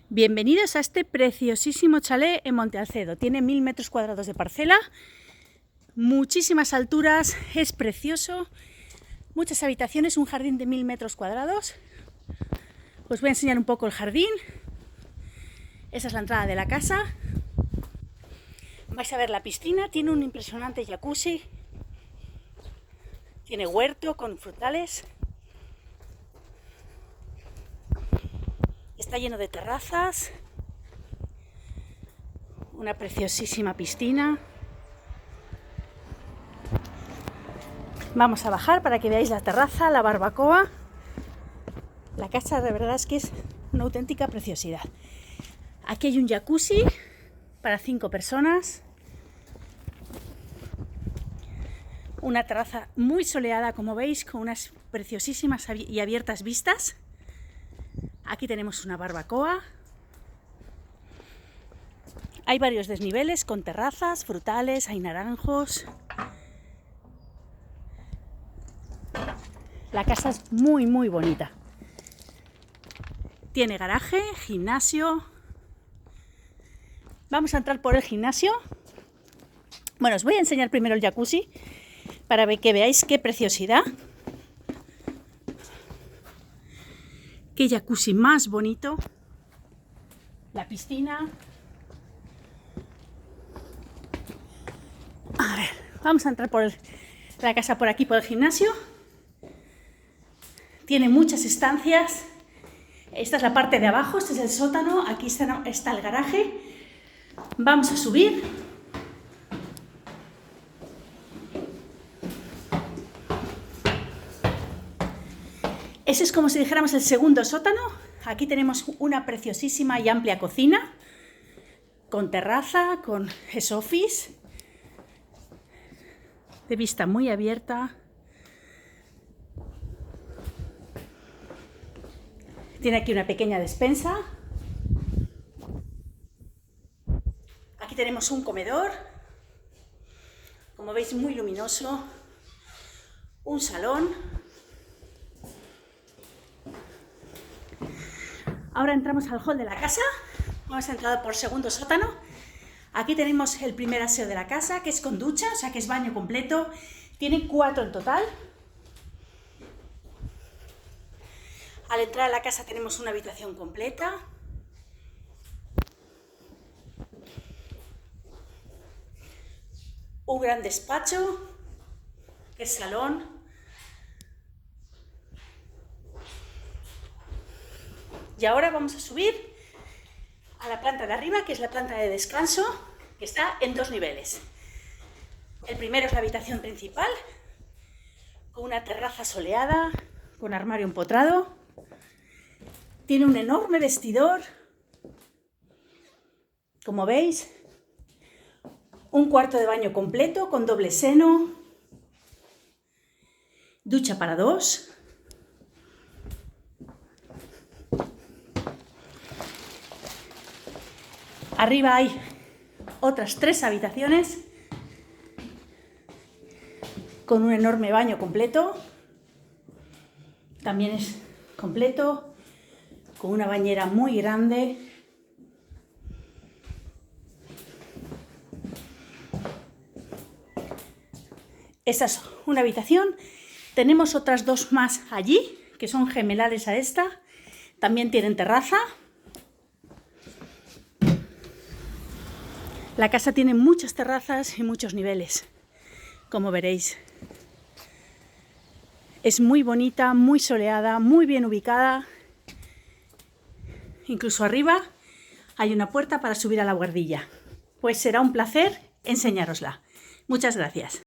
Bienvenidos a este preciosísimo chalet en Monte Alcedo. Tiene 1000 metros cuadrados de parcela, muchísimas alturas, es precioso, muchas habitaciones, un jardín de 1000 metros cuadrados. Os voy a enseñar un poco el jardín. Esa es la entrada de la casa. Vais a ver la piscina, tiene un impresionante jacuzzi, tiene huerto con frutales. Está lleno de terrazas, una preciosísima piscina. Vamos a bajar para que veáis la terraza, la barbacoa. La casa de verdad es que es una auténtica preciosidad. Aquí hay un jacuzzi para 5 personas. Una terraza muy soleada, como veis, con unas preciosísimas y abiertas vistas. Aquí tenemos una barbacoa. Hay varios desniveles con terrazas, frutales, hay naranjos. La casa es muy bonita. Tiene garaje, gimnasio. Vamos a entrar por el gimnasio. Bueno, os voy a enseñar primero el jacuzzi para que veáis qué preciosidad. Qué jacuzzi más bonito. La piscina. A ver, vamos a entrar por la casa por aquí, por el gimnasio. Tiene muchas estancias. Esta es la parte de abajo, este es el sótano. Aquí está el garaje. Vamos a subir. Ese es como si dijéramos el segundo sótano. Aquí tenemos una preciosísima y amplia cocina, con terraza, con office, de vista muy abierta. Tiene aquí una pequeña despensa. Aquí tenemos un comedor, como veis muy luminoso, un salón. Ahora entramos al hall de la casa. Vamos a entrar por segundo sótano. Aquí tenemos el primer aseo de la casa, que es con ducha, o sea que es baño completo. Tiene 4 en total. Al entrar a la casa tenemos una habitación completa. Un gran despacho, que es salón. Y ahora vamos a subir a la planta de arriba, que es la planta de descanso, que está en 2 niveles. El primero es la habitación principal, con una terraza soleada, con armario empotrado. Tiene un enorme vestidor, como veis. Un cuarto de baño completo, con doble seno. Ducha para 2. Arriba hay otras 3 habitaciones con un enorme baño completo. También es completo, con una bañera muy grande. Esta es una habitación. Tenemos otras 2 más allí, que son gemelares a esta. También tienen terraza. La casa tiene muchas terrazas y muchos niveles, como veréis. Es muy bonita, muy soleada, muy bien ubicada. Incluso arriba hay una puerta para subir a la buhardilla. Pues será un placer enseñárosla. Muchas gracias.